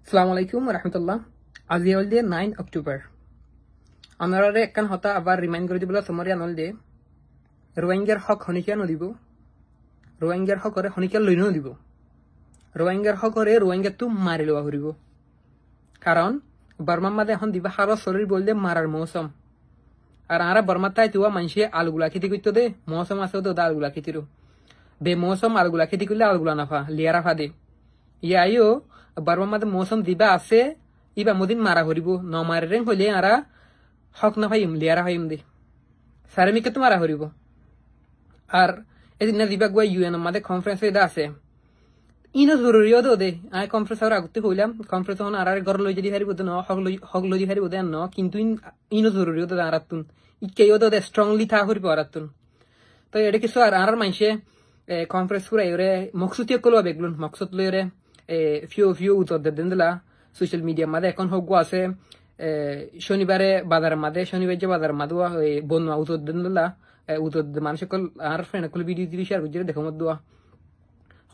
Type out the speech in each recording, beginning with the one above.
আসসালামু আলাইকুম রহমতুল্লাহ। আজি হল দিয়ে 9 অক্টোবর। আমরা একখান হতা আবার রিমাইন্ড করে দিবলা তোমার আনল দে রোহিঙ্গার হক হনিকিয়া নদিব, রোহিঙ্গার হক করে হনিকিয়া লই নদিব, রোহিঙ্গার হক করে রোহিঙ্গা তো মারি লওয়া করিব। কারণ বর্মার মাঝে এখন দিবা হার শরীর বললে মারার মৌসুম। আর আরা বর্মার তাই তুয়া মানুষে আলুগুলা খেতে করতো দে, মৌসুম আছে তো আলুগুলা খেতিরও বে মৌসুম আলুগুলা খেতে করলে আলুগুলা নাফা লিয়ারা ফাদে ইয়াইও বর্মার মাঝে মৌসুম দিবা আছে ইবা মদিন মারা করিব ন মারেন হইলে আরা হক না পাইম লিয়ারা পাইম দে সারেমিকে তো মারা করিব। আর এদিন না দিবা গুয়া ইউএন মাঝে কনফারেন্স এটা আছে ইনো জরুরিও দো দে আই কনফারেন্স আর আগতে হইলাম কনফারেন্স হন আর ঘর লই যদি হারিব ন হক লই হারিব দে ন কিন্তু ইনো জরুরিও দো আরাতুন ইকেও দো দে স্ট্রংলি থা করিব আরাতুন। তো এটা কিছু আর মাইসে কনফারেন্স করে ওরে মকসুদ কলবা বেগলুন মকসুদ লই ওরে ফিউ উত্তর দেন দিলা সোশ্যাল মিডিয়ার মাঝে এখন হোক আছে শনিবারে বাজারের মাঝে শনিবার যে বাজারের মাঝে বন্যা উত্তর দেন দিলা উত্তর মানুষ আর ফ্রেন্ড ভিডিও দিবি শেয়ার করছি দেখো মত দোয়া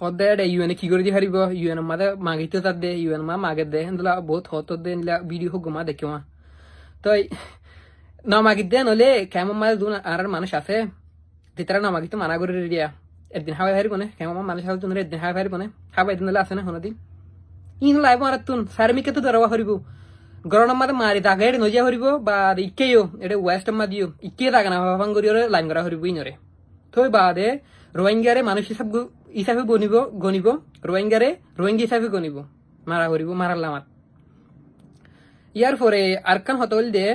হদে ইউএনএ কি করে দি হারিব ইউএন মাঝে মাগিতে তার দে ইউএন মা মাগে দে দিলা বহুত হত দে ভিডিও হোক মা দেখো মা তো না মাগি দে নলে কেমন মাঝে দুন আর মানুষ আছে তেতারা না মাগিতে মানা করে দিয়া একদিন হাওয়াই হারিব না কেমন মানুষ হাওয়া তুন একদিন হাওয়াই হারিব না হাওয়াই দিন আছে না হনদিন ইন লাইব আর তুন সারমিকে তো ধরবা হরিব গরম মাঝে মারি দাগে নজিয়া হরিব বা ইকেও এটা ওয়েস্ট মা দিও ইকে দাগ না ভাবাং করি লাইন করা হরিব ইনরে থই বাদে রোহিঙ্গারে মানুষ হিসাবে গনিব রোহিঙ্গারে রোহিঙ্গা হিসাবে গনিব মারা হরিব মারাল্লামাত ইয়ার পরে আরকান হতল দে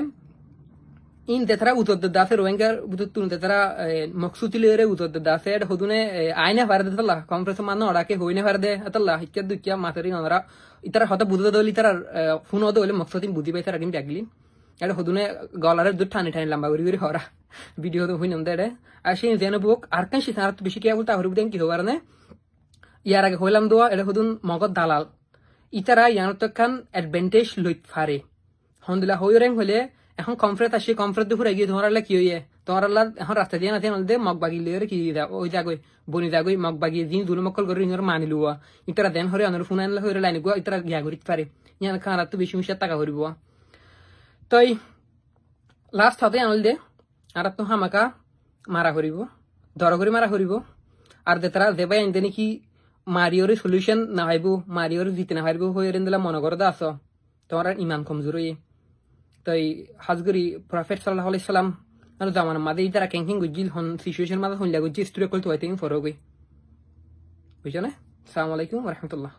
ইন তেতারা উত্তর দাসে রোহিঙ্গার উত্তর তুন তেতারা মকসুতিলেরে উত্তর দাসে এটা হদুনে আইনে ফার দে তল্লা কনফারেন্স মান ওড়াকে হইনে ফার দে তল্লা হিক্কা দুকিয়া মাতারি নরা ইতারা হতা বুঝতে দলি তারা ফোন হদ হইলে মকসুদিন বুঝি পাই তারা ডিম ডাকলি এটা হদুনে গলারে দুধ ঠানি ঠানি লম্বা করি করি হরা ভিডিও তো হইনম দে আর সেই জেনে বুক আর কান শিখার তো বেশি কে বলতে হরিব দেন কি হবার না ইয়ার আগে হইলাম দোয়া এটা হদুন মগদ দালাল ইতারা ইয়ার তো খান অ্যাডভান্টেজ লইত ফারে হন্দিলা হইরেং হইলে এখন কনফারেন্স আসি কনফারেন্স দুপুরে গিয়ে তোমার কি হইয়ে তোমার এখন রাস্তা দিয়ে নাতে নলদে মগ বাগি লিয়ে কি দা ওই জাগই বনি জাগই মগ বাগি দিন দুল মকল করে ইনর মানি লুয়া ইতারা দেন হরে আনর ফোন আনলা হইরে লাইন গুয়া ইতারা গিয়া করিত পারে ইয়ান খান রাত বেশি মিশা টাকা হরিব তই লাস্ট হাতে আনলদে আর তো হামাকা মারা হরিব দরগরি মারা হরিব আর দেতারা দেবাই আনতে নাকি মারিওর সলিউশন না হইব মারিওর জিতে না হইব হইরে দিলা মনে করে দা আছো তোমার ইমান কমজোর হই তাই হাজগরি প্রফেট সাল্লাল্লাহু আলাইহি সাল্লাম আর জামানা মাদে ইতারা ক্যাঙ্কিং গুজিল হন সিচুয়েশন মাদে হইলা গুজি স্টুরে কল তো আই থিং ফরো গই বুঝছো না। আসসালামু আলাইকুম ওয়া রাহমাতুল্লাহ।